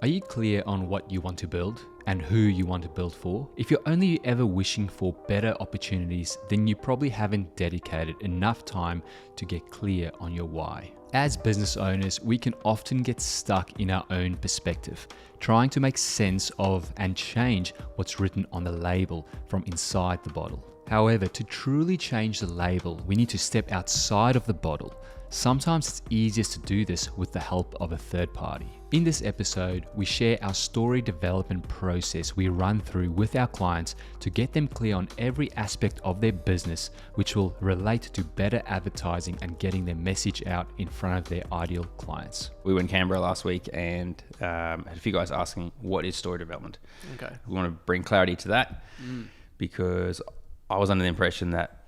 Are you clear on what you want to build and who you want to build for? If you're only ever wishing for better opportunities, then you probably haven't dedicated enough time to get clear on your why. As business owners, we can often get stuck in our own perspective, trying to make sense of and change what's written on the label from inside the bottle. However, to truly change the label, we need to step outside of the bottle. Sometimes it's easiest to do this with the help of a third party. In this episode, we share our story development process we run through with our clients to get them clear on every aspect of their business, which will relate to better advertising and getting their message out in front of their ideal clients. We were in Canberra last week and had a few guys asking, what is story development? Okay. We want to bring clarity to that because I was under the impression that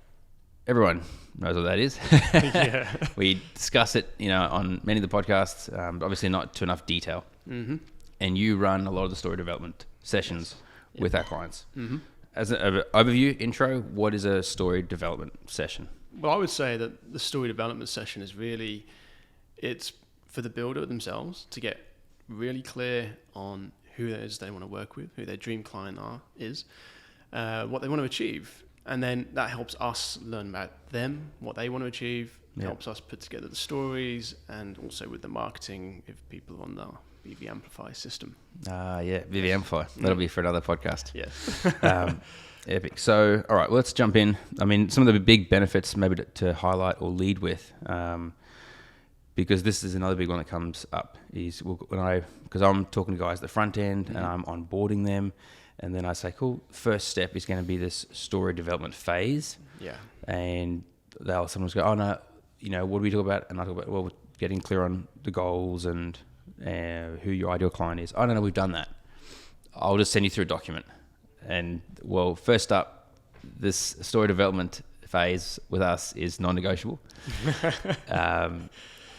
everyone knows what that is. Yeah. We discuss it, on many of the podcasts, but obviously not to enough detail. Mm-hmm. And you run a lot of the story development sessions with our clients. Mm-hmm. As an overview, intro, what is a story development session? Well, I would say that the story development session is really, it's for the builder themselves to get really clear on who it is they want to work with, who their dream client is, what they want to achieve. And then that helps us learn about them, what they want to achieve, helps us put together the stories, and also with the marketing if people are on the VV Amplify system. VV Amplify. That'll be for another podcast. Yes. Epic. So, all right, well, let's jump in. I mean, some of the big benefits maybe to highlight or lead with, because this is another big one that comes up, is because I'm talking to guys at the front end and I'm onboarding them. And then I say, cool, first step is going to be this story development phase. Yeah. And they'll sometimes go, oh, no, what do we talk about? And I talk about, well, getting clear on the goals and who your ideal client is. I don't know, we've done that. I'll just send you through a document. And, well, first up, this story development phase with us is non-negotiable. No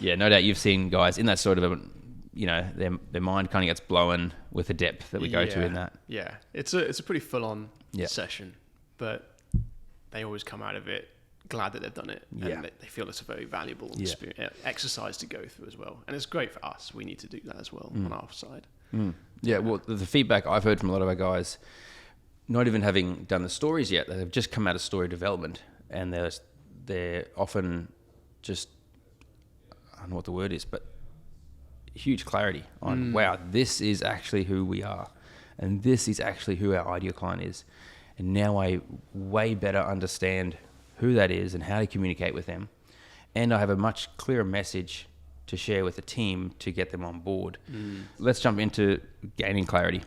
doubt you've seen guys in that story development, their mind kind of gets blown with the depth that we go to in that. Yeah, it's a pretty full-on session, but they always come out of it glad that they've done it, and they feel it's a very valuable exercise to go through as well. And it's great for us. We need to do that as well on our side. Yeah, well, the feedback I've heard from a lot of our guys, not even having done the stories yet, they've just come out of story development, and they're often just, I don't know what the word is, but huge clarity on, wow, this is actually who we are, and this is actually who our ideal client is, and now I way better understand who that is and how to communicate with them, and I have a much clearer message to share with the team to get them on board. Let's jump into gaining clarity.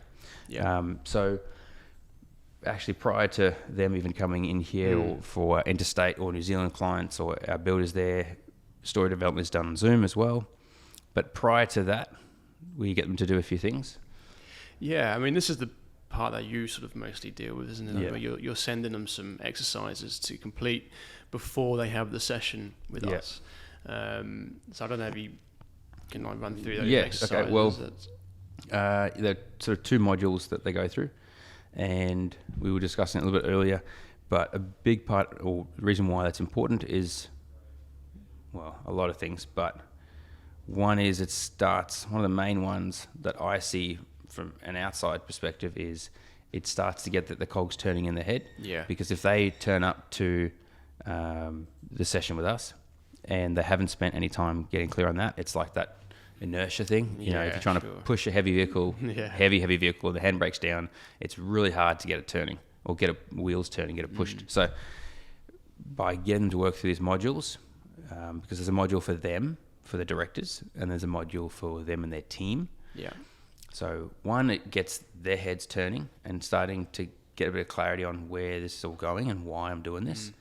So actually, prior to them even coming in here or for interstate or New Zealand clients or our builders there, story development is done on Zoom as well. But prior to that, we get them to do a few things. Yeah, I mean, this is the part that you sort of mostly deal with, isn't it? Yeah. Where you're sending them some exercises to complete before they have the session with us. So I don't know if you can run through those exercises. Okay, well, there are sort of two modules that they go through, and we were discussing it a little bit earlier, but a big part, or the reason why that's important is, well, a lot of things, but one is one of the main ones that I see from an outside perspective is it starts to get the cogs turning in their head. Yeah. Because if they turn up to the session with us and they haven't spent any time getting clear on that, it's like that inertia thing. If you're trying to push a heavy vehicle, heavy vehicle, the handbrake's down, it's really hard to get it turning or get wheels turning, get it pushed. So by getting them to work through these modules, because there's a module for them, for the directors, and there's a module for them and their team. Yeah. So one, it gets their heads turning and starting to get a bit of clarity on where this is all going and why I'm doing this.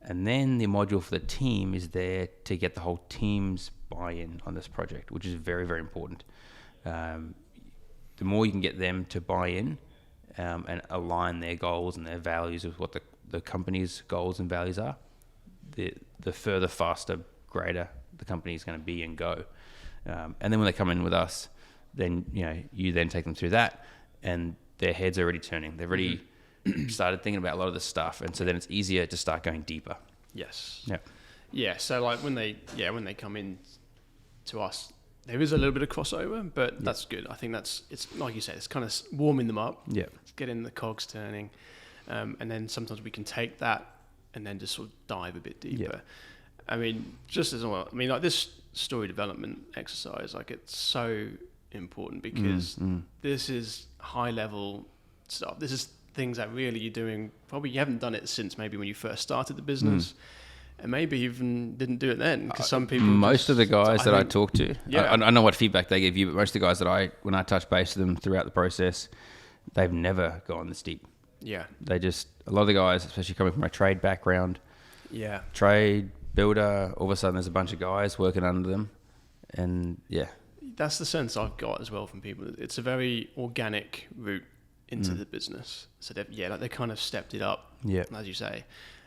And then the module for the team is there to get the whole team's buy-in on this project, which is very, very important. The more you can get them to buy in and align their goals and their values with what the company's goals and values are, the further, faster, greater the company is going to be and go. And then when they come in with us, then you then take them through that, and their heads are already turning. They've already started thinking about a lot of this stuff, and so then it's easier to start going deeper. Yes. Yeah. Yeah. So like when they come in to us, there is a little bit of crossover, but that's good. I think it's like you said, it's kind of warming them up. Yeah. It's getting the cogs turning. And then sometimes we can take that and then just sort of dive a bit deeper. Yeah. I mean, just as well, I mean, like this story development exercise, like it's so important because this is high level stuff. This is things that really you're doing, probably you haven't done it since maybe when you first started the business. And maybe even didn't do it then, because some people. Most of the guys that I talk to, I know what feedback they give you, but most of the guys that when I touch base with them throughout the process, they've never gone this deep. Yeah. A lot of the guys, especially coming from a trade background, trade, builder, all of a sudden there's a bunch of guys working under them. And that's the sense I've got as well from people. It's a very organic route into the business. So they kind of stepped it up, as you say.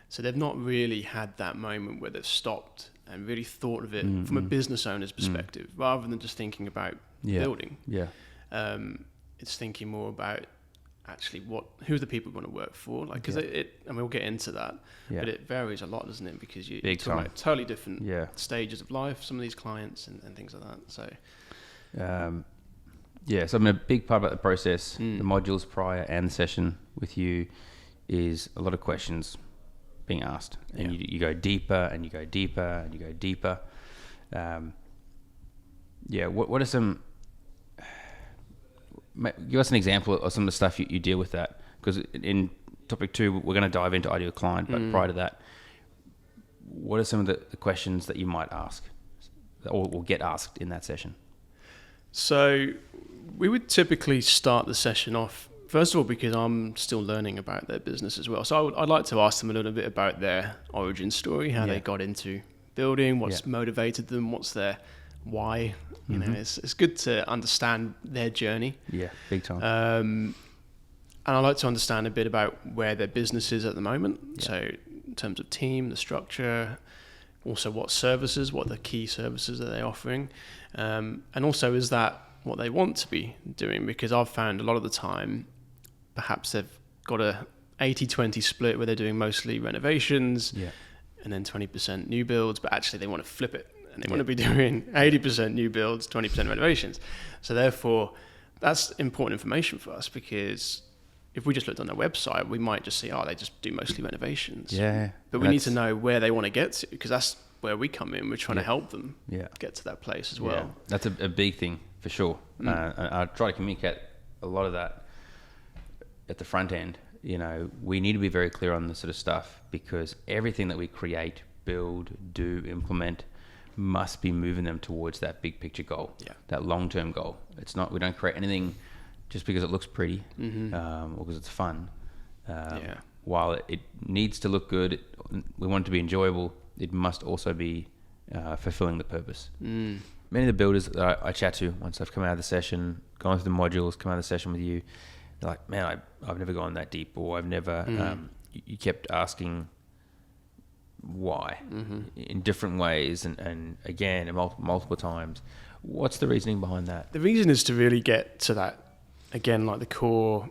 So they've not really had that moment where they've stopped and really thought of it from a business owner's perspective, rather than just thinking about building. Yeah. It's thinking more about actually who are the people we want to work for, like, because and we'll get into that, but it varies a lot, doesn't it? Because you're talking about totally different stages of life, some of these clients and things like that. So so I mean, a big part about the process, the modules prior and the session with you, is a lot of questions being asked, and you go deeper and you go deeper and you go deeper. What are some? Give us an example of some of the stuff you deal with that, because in topic 2 we're going to dive into ideal client, but prior to that, what are some of the questions that you might ask or get asked in that session? So we would typically start the session off, first of all, because I'm still learning about their business as well. So I'd like to ask them a little bit about their origin story, how they got into building, what's motivated them, what's their why. You know, it's good to understand their journey. Yeah, big time. And I like to understand a bit about where their business is at the moment. Yeah. So in terms of team, the structure, also what the key services are they offering, and also is that what they want to be doing? Because I've found a lot of the time, perhaps they've got a 80-20 split where they're doing mostly renovations and then 20% new builds, but actually they want to flip it. And they want to be doing 80% new builds, 20% renovations. So therefore, that's important information for us, because if we just looked on their website, we might just see, they just do mostly renovations. Yeah. But we need to know where they want to get to, because that's where we come in. We're trying to help them get to that place as well. Yeah. That's a big thing for sure. I try to communicate a lot of that at the front end. You know, we need to be very clear on this sort of stuff, because everything that we create, build, do, implement must be moving them towards that big picture goal, that long-term goal. It's not, we don't create anything just because it looks pretty or because it's fun. While it needs to look good, we want it to be enjoyable, it must also be fulfilling the purpose. Many of the builders that I chat to, once I've come out of the session, gone through the modules, come out of the session with you, they're like, man, I've never gone that deep, or I've never, you kept asking why in different ways and again and multiple times. What's the reasoning behind that? The reason is to really get to that, again, like the core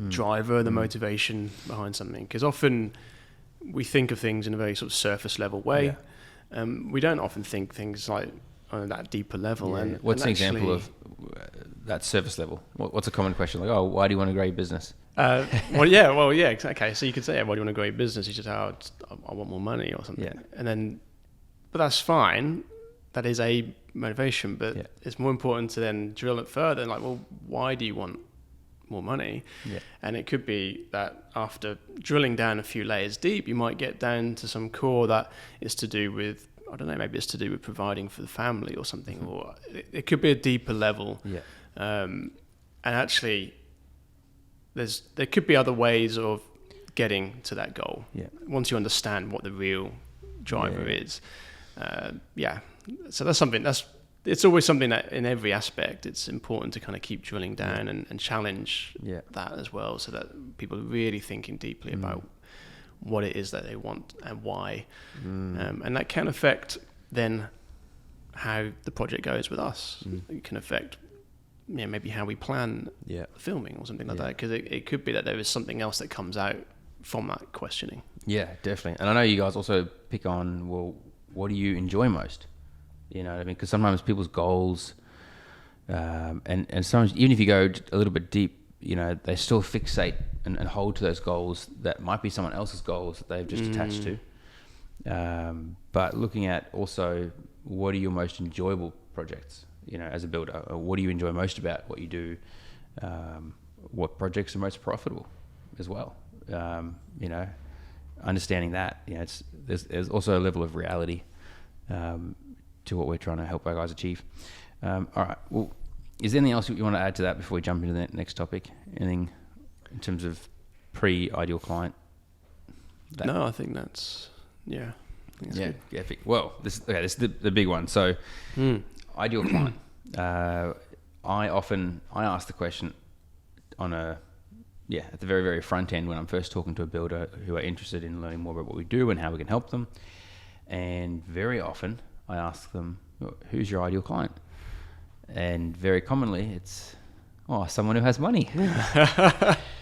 driver, the motivation behind something, because often we think of things in a very sort of surface level way. We don't often think things like on that deeper level. And what's an example of that surface level? What's a common question, like, why do you want to grow your business? Okay. So you could say, why do you want to grow your business? You just say, I want more money or something. And then, but that's fine. That is a motivation, but it's more important to then drill it further and like, well, why do you want more money? And it could be that after drilling down a few layers deep, you might get down to some core that is to do with, I don't know, maybe it's to do with providing for the family or something, or it could be a deeper level. And actually, there could be other ways of getting to that goal. Once you understand what the real driver is. So that's something it's always something that in every aspect it's important to kind of keep drilling down and challenge that as well, so that people are really thinking deeply about what it is that they want and why. And that can affect then how the project goes with us. It can affect maybe how we plan filming or something like that, because it could be that there is something else that comes out from that questioning. Yeah, definitely. And I know you guys also pick on, well, what do you enjoy most? You know what I mean? Because sometimes people's goals And sometimes, even if you go a little bit deep, you know, they still fixate and hold to those goals that might be someone else's goals that they've just attached to. But looking at also, what are your most enjoyable projects, you know, as a builder? Or what do you enjoy most about what you do? What projects are most profitable as well? You know, understanding that, you know, there's also a level of reality to what we're trying to help our guys achieve. All right. Well, is there anything else you want to add to that before we jump into the next topic? Anything in terms of pre-ideal client? No, I think that's good. Yeah. Well, this is the big one. So, ideal client. I ask the question at the very, very front end when I'm first talking to a builder who are interested in learning more about what we do and how we can help them. And very often I ask them, who's your ideal client? And very commonly it's, someone who has money.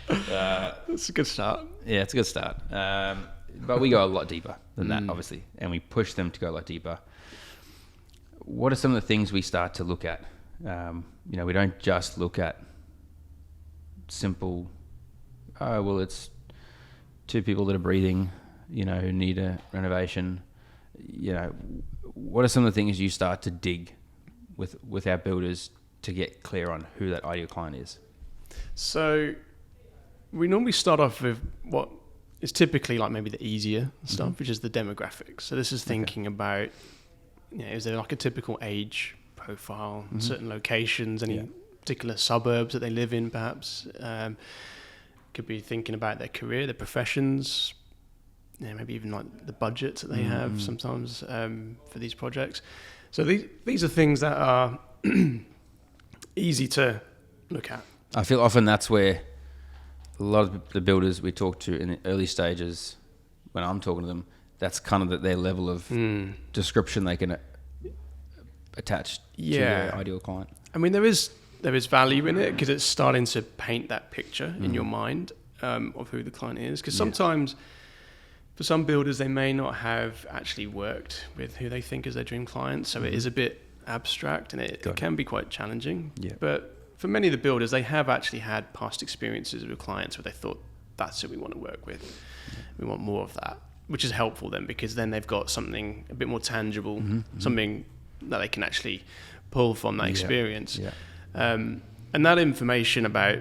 That's a good start. Yeah, it's a good start. But we go a lot deeper than that, obviously, and we push them to go a lot deeper. What are some of the things we start to look at? You know, we don't just look at simple, it's two people that are breathing, you know, who need a renovation. You know, what are some of the things you start to dig with our builders to get clear on who that ideal client is? So we normally start off with what is typically like maybe the easier stuff, which is the demographics. So this is thinking about, you know, is there like a typical age profile, certain locations, any particular suburbs that they live in, perhaps. Could be thinking about their career, their professions, maybe even like the budgets that they have sometimes for these projects. So these are things that are easy to look at. I feel often that's where a lot of the builders we talk to in the early stages, when I'm talking to them, that's kind of their level of description they can attach to their ideal client. I mean, there is value in it because it's starting to paint that picture in your mind of who the client is. Because sometimes, for some builders, they may not have actually worked with who they think is their dream client, so it is a bit abstract and it can be quite challenging. Yeah. But for many of the builders, they have actually had past experiences with clients where they thought, that's who we want to work with. Yeah. We want more of that, which is helpful then because then they've got something a bit more tangible, something that they can actually pull from that experience. Yeah. And that information about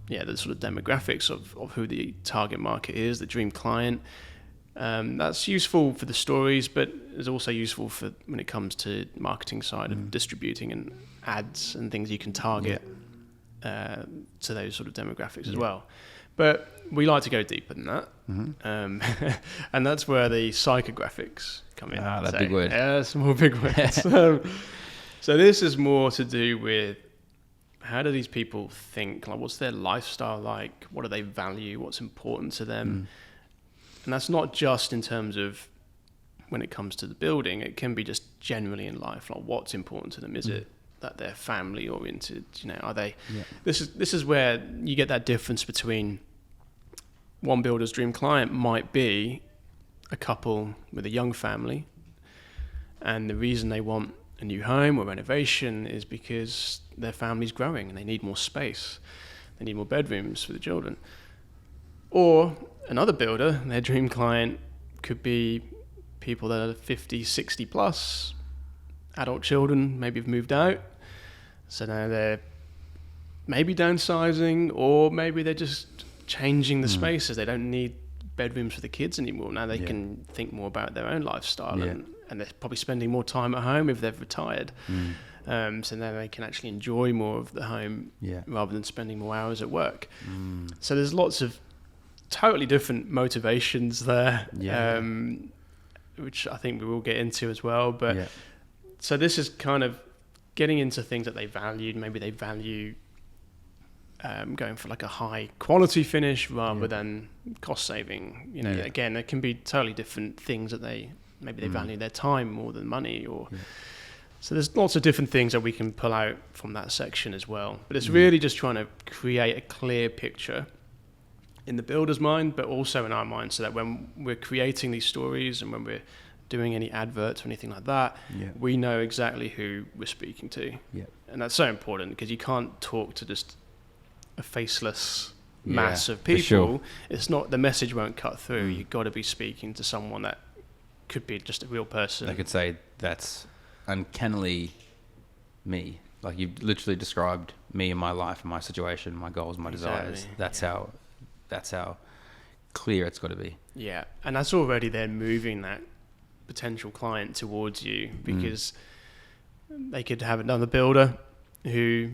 the sort of demographics of who the target market is, the dream client, that's useful for the stories, but is also useful for when it comes to marketing side of distributing and ads and things you can target to those sort of demographics as well. But we like to go deeper than that. And that's where the psychographics come in. That big word. Yeah, some more big words. So this is more to do with how do these people think? Like, what's their lifestyle like? What do they value? What's important to them? And that's not just in terms of when it comes to the building. It can be just generally in life. Like, what's important to them? Is it that they're family oriented? You know, are they? Yeah. This is where you get that difference between one builder's dream client might be a couple with a young family, and the reason they want a new home or renovation is because their family's growing and they need more space. They need more bedrooms for the children. Or another builder, their dream client could be people that are 50, 60 plus, adult children, maybe have moved out. So now they're maybe downsizing, or maybe they're just changing the spaces. They don't need bedrooms for the kids anymore. Now they can think more about their own lifestyle and they're probably spending more time at home if they've retired. So now they can actually enjoy more of the home rather than spending more hours at work. So there's lots of totally different motivations there, which I think we will get into as well. But so this is kind of getting into things that they valued. Maybe they value going for like a high quality finish rather than cost saving. You know, again, there can be totally different things that they value their time more than money, or so there's lots of different things that we can pull out from that section as well. But it's really just trying to create a clear picture in the builder's mind, but also in our mind, so that when we're creating these stories and when we're doing any adverts or anything like that. Yeah. We know exactly who we're speaking to. Yeah. And that's so important because you can't talk to just a faceless mass of people. Sure. It's not, the message won't cut through. You've got to be speaking to someone that could be just a real person. I could say that's uncannily me. Like, you've literally described me and my life and my situation, my goals, my desires. That's how clear it's got to be. Yeah. And that's already then moving that potential client towards you, because they could have another builder who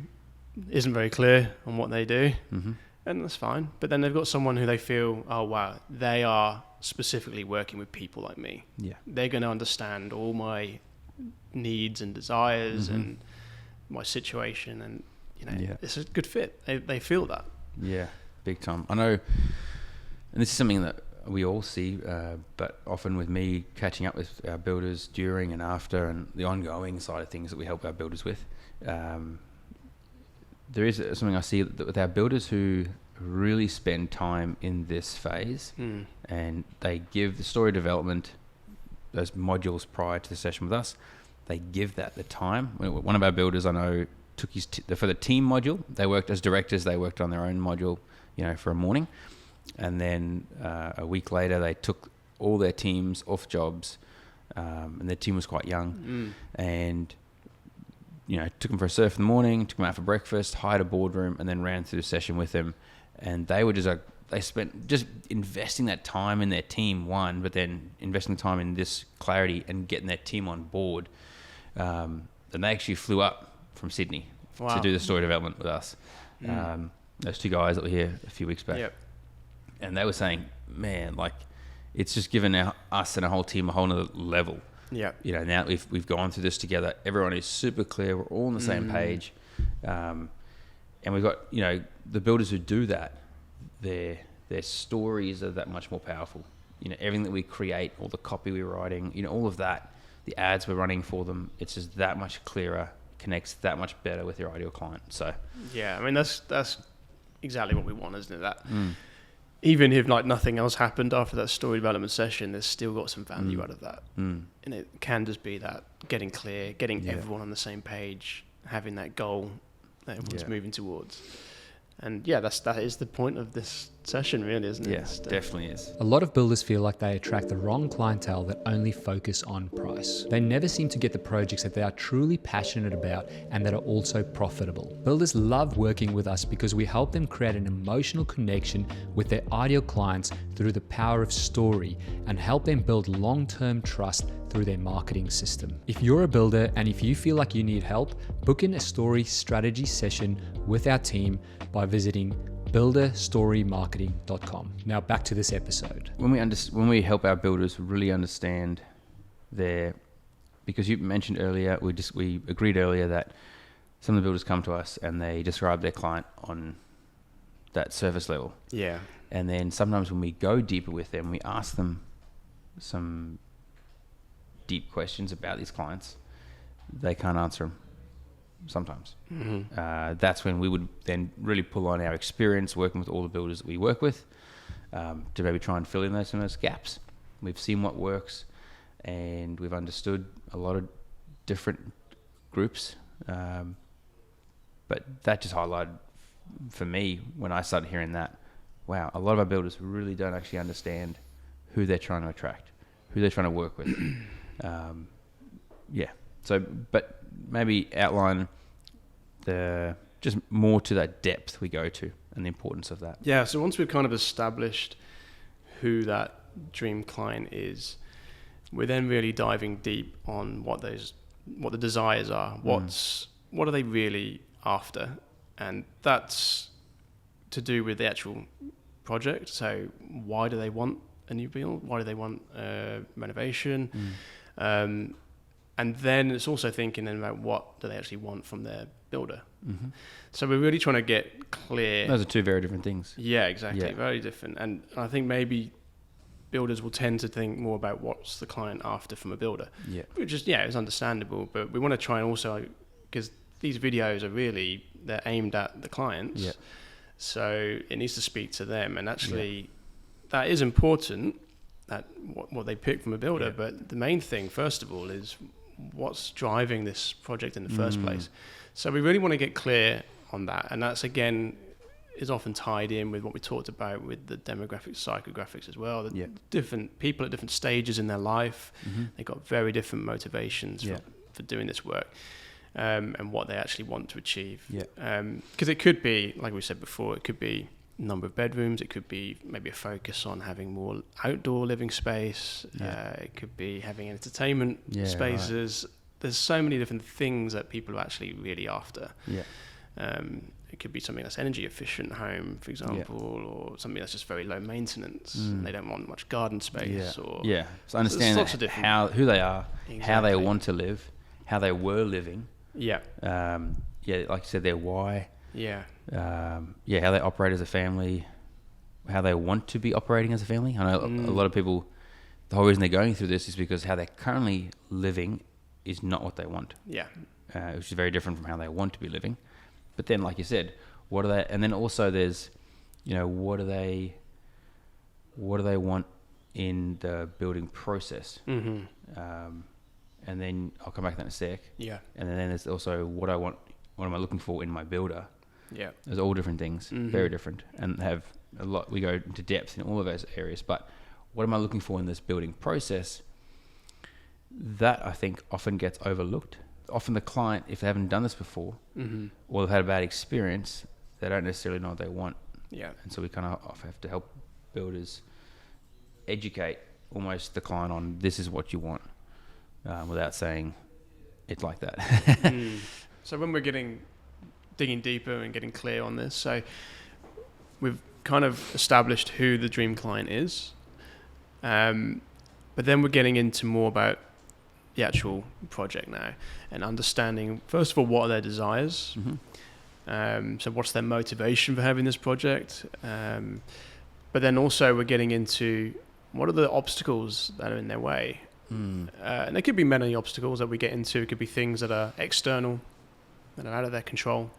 isn't very clear on what they do, and that's fine. But then they've got someone who they feel, oh wow, they are specifically working with people like me. Yeah. They're going to understand all my needs and desires and my situation, and it's a good fit. They feel that. Yeah, big time. I know, and this is something that we all see, but often with me catching up with our builders during and after, and the ongoing side of things that we help our builders with, there is something I see that with our builders who really spend time in this phase, and they give the story development, those modules prior to the session with us, they give that the time. One of our builders I know took his for the team module, they worked as directors, they worked on their own module, for a morning. And then a week later, they took all their teams off jobs, and their team was quite young, and took them for a surf in the morning, took them out for breakfast, hired a boardroom, and then ran through the session with them. And they were just they spent just investing that time in their team, but then investing time in this clarity and getting their team on board. And they actually flew up from Sydney to do the story development with us. Those two guys that were here a few weeks back. Yep. And they were saying, man, like, it's just given us and our whole team a whole nother level. Yeah. Now we've gone through this together. Everyone is super clear. We're all on the same page. And we've got, the builders who do that, their stories are that much more powerful. Everything that we create, all the copy we're writing, all of that, the ads we're running for them, it's just that much clearer, connects that much better with your ideal client. So yeah, I mean, that's exactly what we want, isn't it? That even if nothing else happened after that story development session, there's still got some value out of that. And it can just be that getting clear, getting everyone on the same page, having that goal that everyone's moving towards. And that is the point of this session, really, isn't it? Yes, definitely is. A lot of builders feel like they attract the wrong clientele that only focus on price. They never seem to get the projects that they are truly passionate about and that are also profitable. Builders love working with us because we help them create an emotional connection with their ideal clients through the power of story and help them build long-term trust through their marketing system. If you're a builder and if you feel like you need help, book in a story strategy session with our team by visiting builderstorymarketing.com. Now back to this episode. When we help our builders really understand because you mentioned earlier, we agreed earlier that some of the builders come to us and they describe their client on that surface level. Yeah. And then sometimes when we go deeper with them, we ask them some deep questions about these clients, they can't answer them sometimes. That's when we would then really pull on our experience working with all the builders that we work with, to maybe try and fill in those gaps. We've seen what works, and we've understood a lot of different groups, but that just highlighted for me when I started hearing that, wow, a lot of our builders really don't actually understand who they're trying to attract, who they're trying to work with. So, but maybe outline just more to that depth we go to and the importance of that. Yeah, so once we've kind of established who that dream client is, we're then really diving deep on what the desires are. What are they really after? And that's to do with the actual project. So why do they want a new build? Why do they want renovation? And then it's also thinking then about what do they actually want from their builder. So we're really trying to get clear. Those are two very different things. Yeah, exactly. Yeah. Very different. And I think maybe builders will tend to think more about what's the client after from a builder. Yeah. Which is, it's understandable. But we want to try and also, because these videos are they're aimed at the clients. Yeah. So it needs to speak to them. And actually, that is important. what they pick from a builder. But the main thing, first of all, is what's driving this project in the first place. So we really want to get clear on that, and that's again is often tied in with what we talked about with the demographics, psychographics as well. The different people at different stages in their life, they've got very different motivations for doing this work, and what they actually want to achieve. Because it could be, like we said before, it could be number of bedrooms, it could be maybe a focus on having more outdoor living space, it could be having entertainment spaces. There's so many different things that people are actually really after. It could be something that's energy efficient home, for example, or something that's just very low maintenance and they don't want much garden space. So understand who they are, how they want to live, how they were living. Like you said, their why. How they operate as a family, how they want to be operating as a family. I know a lot of people, the whole reason they're going through this is because how they're currently living is not what they want. Which is very different from how they want to be living. But then, like you said, what are they? And then also there's, what do they want in the building process? And then I'll come back to that in a sec. And then there's also what I want. What am I looking for in my builder? There's all different things, very different, and have a lot. We go into depth in all of those areas. But what am I looking for in this building process? That I think often gets overlooked. Often the client, if they haven't done this before, or they've had a bad experience, they don't necessarily know what they want. And so we kind of have to help builders educate almost the client on this is what you want, without saying it's like that. So when we're digging deeper and getting clear on this, so we've kind of established who the dream client is, but then we're getting into more about the actual project now and understanding, first of all, what are their desires. So what's their motivation for having this project? But then also we're getting into what are the obstacles that are in their way? And there could be many obstacles that we get into. It could be things that are external, that are out of their control.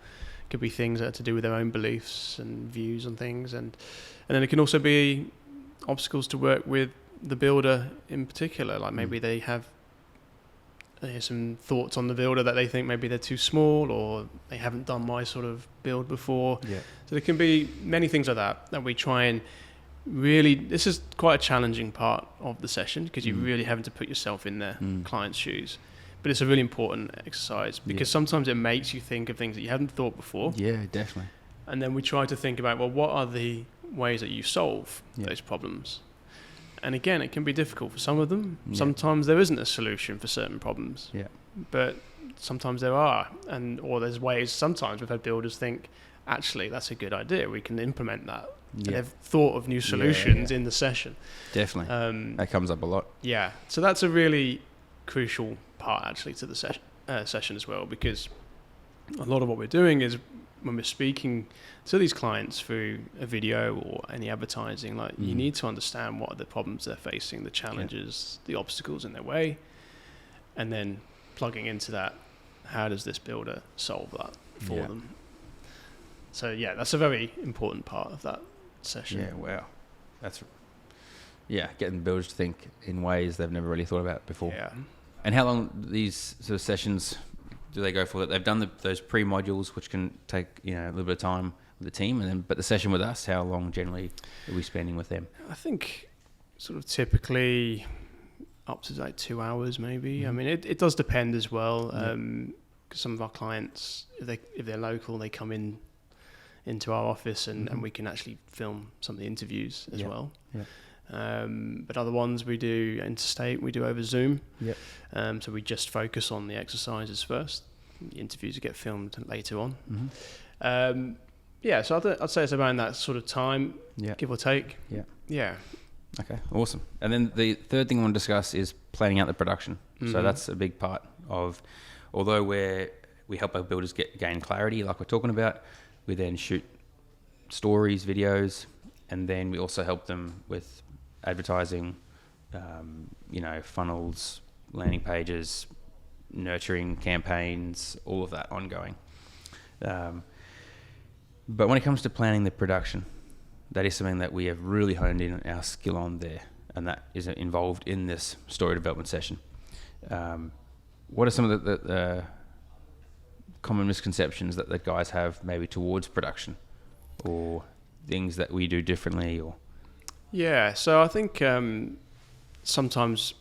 It could be things that are to do with their own beliefs and views on things. And then it can also be obstacles to work with the builder in particular. Like maybe they have some thoughts on the builder that they think maybe they're too small, or they haven't done my sort of build before. So there can be many things like that we try and really, this is quite a challenging part of the session because you're really having to put yourself in their client's shoes. But it's a really important exercise because sometimes it makes you think of things that you hadn't thought before. Definitely. And then we try to think about, well, what are the ways that you solve those problems? And again, it can be difficult for some of them. Sometimes there isn't a solution for certain problems. But sometimes there are. Or there's ways, sometimes we've had builders think, actually, that's a good idea. We can implement that. And they've thought of new solutions in the session. Definitely. That comes up a lot. So that's a really crucial part, actually, to the session as well, because a lot of what we're doing is when we're speaking to these clients through a video or any advertising, like you need to understand what are the problems they're facing, the challenges, the obstacles in their way, and then plugging into that, how does this builder solve that for them? So that's a very important part of that session. That's getting builders to think in ways they've never really thought about before. And how long these sort of sessions do they go for? They've done those pre-modules, which can take a little bit of time with the team, but the session with us, how long generally are we spending with them? I think sort of typically up to like 2 hours maybe. I mean, it does depend as well. Because some of our clients, if they're local, they come into our office and we can actually film some of the interviews as well. But other ones we do interstate, we do over Zoom. So we just focus on the exercises first. The interviews get filmed later on. So I'd say it's around that sort of time, give or take. Okay, awesome. And then the third thing I want to discuss is planning out the production. So that's a big part of, although we help our builders gain clarity, like we're talking about, we then shoot stories, videos, and then we also help them with advertising, funnels, landing pages, nurturing campaigns, all of that ongoing. But when it comes to planning the production, that is something that we have really honed in our skill on there. and that is involved in this story development session. What are some of the common misconceptions that guys have maybe towards production, or things that we do differently? Or so I think sometimes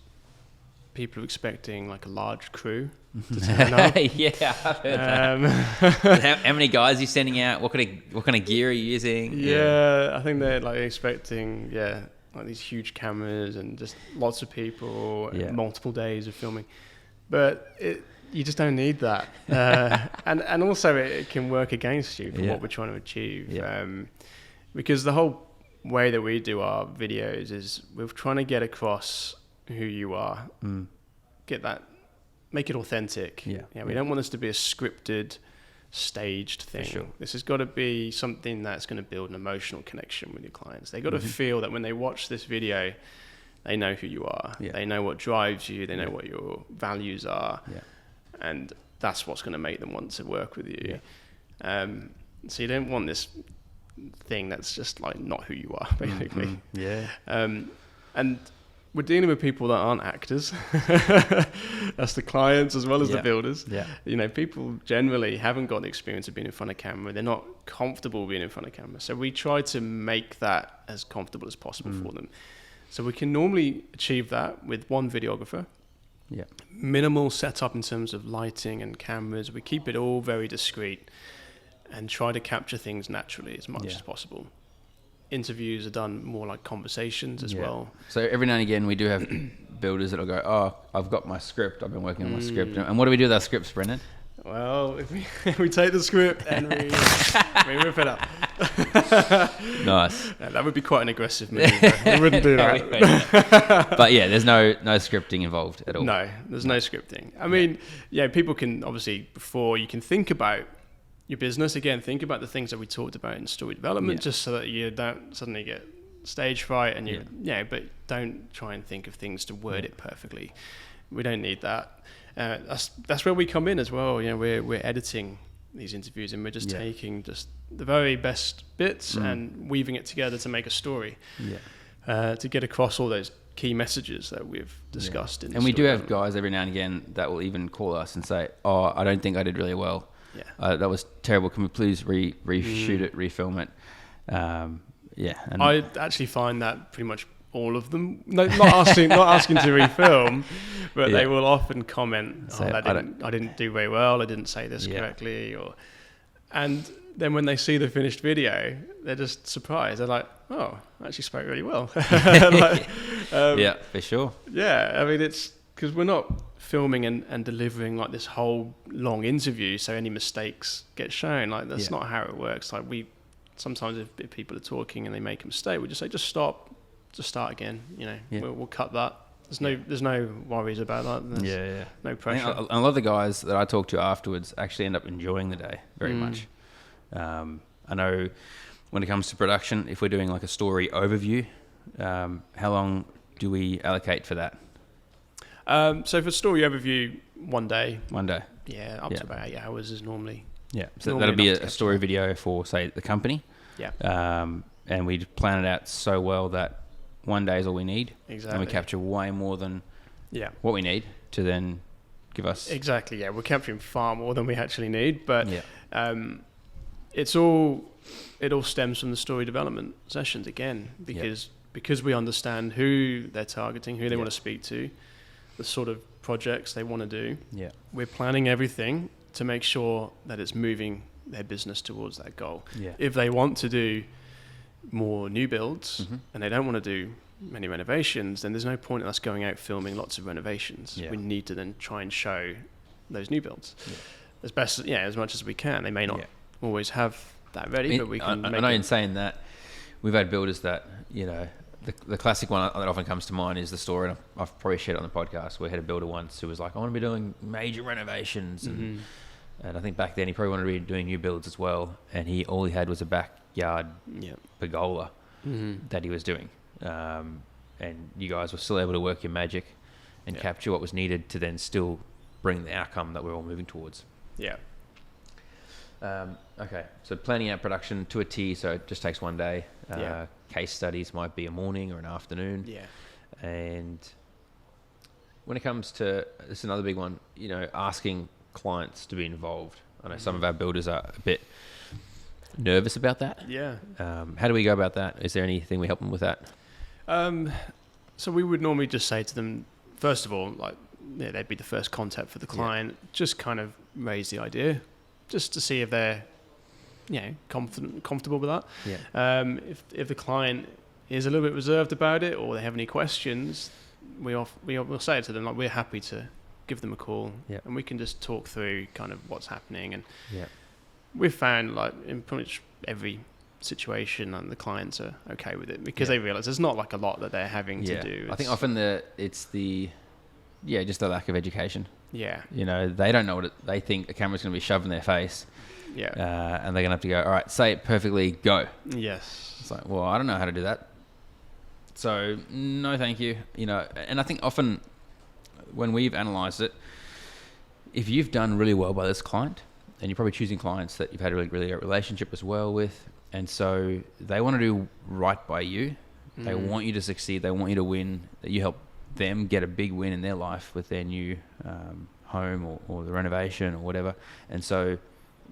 people are expecting like a large crew to turn up. Yeah, I've heard that. How many guys are you sending out? What kind of gear are you using? I think they're like expecting like these huge cameras and just lots of people and multiple days of filming, but you just don't need that. And also it can work against you for what we're trying to achieve. Because the whole way that we do our videos is we're trying to get across who you are, make it authentic. We don't want this to be a scripted, staged thing. Sure. This has got to be something that's going to build an emotional connection with your clients. They got to feel that when they watch this video, they know who you are. They know what drives you. They know what your values are. And that's what's going to make them want to work with you. So you don't want this thing that's just like not who you are, basically. And we're dealing with people that aren't actors. That's the clients as well as the builders. You know, people generally haven't got the experience of being in front of camera. They're not comfortable being in front of camera. So we try to make that as comfortable as possible for them. So we can normally achieve that with one videographer. Minimal setup in terms of lighting and cameras. We keep it all very discreet and try to capture things naturally as much as possible. Interviews are done more like conversations as well. So every now and again we do have builders that'll go, oh, I've got my script, I've been working on my script. And what do we do with our scripts, Brendan? Well, if we take the script and we rip it up. Nice. That would be quite an aggressive move. We wouldn't do that. But there's no scripting involved at all. No, there's no scripting. I mean, people can obviously, before you can think about your business, again, think about the things that we talked about in story development, just so that you don't suddenly get stage fright and but don't try and think of things to word it perfectly. We don't need that. That's where we come in as well. You know, we're editing these interviews and we're just taking just the very best bits and weaving it together to make a story, to get across all those key messages that we've discussed. And we do have guys every now and again that will even call us and say, oh, I don't think I did really well. That was terrible. Can we please reshoot it, refilm it? And I actually find that pretty much all of them. No, not asking to refilm, but they will often comment, I didn't do very well. I didn't say this correctly, and then when they see the finished video, they're just surprised. They're like, oh, I actually spoke really well. For sure. I mean, it's because we're not filming and delivering like this whole long interview, so any mistakes get shown. Like that's not how it works. Like sometimes if people are talking and they make a mistake, we just say, just stop, just start again. You know, we'll cut that. There's no worries about that. There's no pressure. A lot of the guys that I talk to afterwards actually end up enjoying the day very much. I know when it comes to production, if we're doing like a story overview, how long do we allocate for that? So for story overview, one day. Yeah, up to about 8 hours is normally. Yeah, so that'll be a story video for, say, the company. And we plan it out so well that one day is all we need. Exactly. And we capture way more than what we need to then give us. Exactly, we're capturing far more than we actually need. But it all stems from the story development sessions again, because we understand who they're targeting, who they want to speak to, the sort of projects they want to do. We're planning everything to make sure that it's moving their business towards that goal. If they want to do more new builds and they don't want to do many renovations, then there's no point in us going out filming lots of renovations. We need to then try and show those new builds as best as much as we can. They may not always have that ready, but we can. I know in saying that, we've had builders that, you know, the classic one that often comes to mind is the story, and I've probably shared it on the podcast. We had a builder once who was like, I want to be doing major renovations, and I think back then he probably wanted to be doing new builds as well, and all he had was a backyard pergola that he was doing, and you guys were still able to work your magic and capture what was needed to then still bring the outcome that we're all moving towards. Okay, so planning out production to a T, so it just takes one day. Case studies might be a morning or an afternoon. And when it comes to, this is another big one, you know, asking clients to be involved. I know some of our builders are a bit nervous about that. Yeah. How do we go about that? Is there anything we help them with that? So we would normally just say to them, first of all, like, yeah, they'd be the first contact for the client. Yeah. Just kind of raise the idea, just to see if they're, you know, comfortable with that. Yeah. If the client is a little bit reserved about it, or they have any questions, we'll say it to them, like, we're happy to give them a call, and we can just talk through kind of what's happening. And we've found, like, in pretty much every situation, and the clients are okay with it, because they realise there's not like a lot that they're having to do. I think often it's just the lack of education. Yeah. You know, they don't know they think a camera's going to be shoved in their face. Yeah. And they're going to have to go, all right, say it perfectly, go. Yes. It's like, well, I don't know how to do that. So, no, thank you. You know, and I think often when we've analysed it, if you've done really well by this client, and you're probably choosing clients that you've had a really, really great relationship as well with, and so they want to do right by you. They want you to succeed. They want you to win. That you help them get a big win in their life with their new home or the renovation or whatever. And so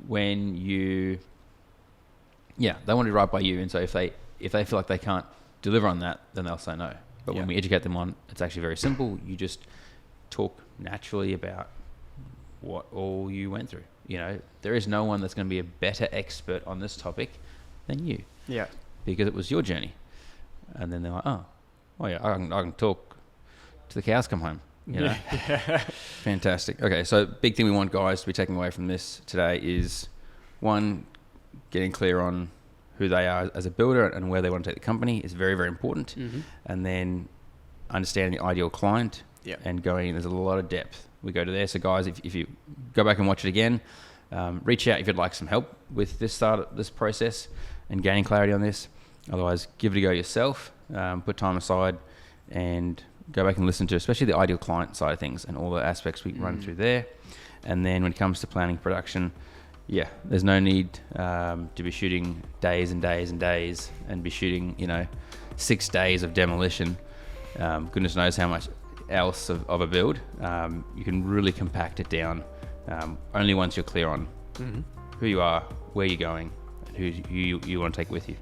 when they want to do right by you. And so if they feel like they can't deliver on that, then they'll say no. But when we educate them on, it's actually very simple. You just talk naturally about what all you went through. You know, there is no one that's going to be a better expert on this topic than you. Yeah. Because it was your journey. And then they're like, oh yeah, I can talk to the cows come home. You know? Fantastic. Okay, so big thing we want guys to be taking away from this today is, one, getting clear on who they are as a builder and where they want to take the company is very, very important. And then understanding the ideal client and going, there's a lot of depth we go to there. So guys, if you go back and watch it again, reach out if you'd like some help with this process and gaining clarity on this. Otherwise, give it a go yourself. Put time aside and go back and listen to, especially the ideal client side of things and all the aspects we run through there. And then when it comes to planning production, there's no need to be shooting days and days and days and be shooting, 6 days of demolition. Goodness knows how much else of a build. You can really compact it down only once you're clear on who you are, where you're going, and who you want to take with you.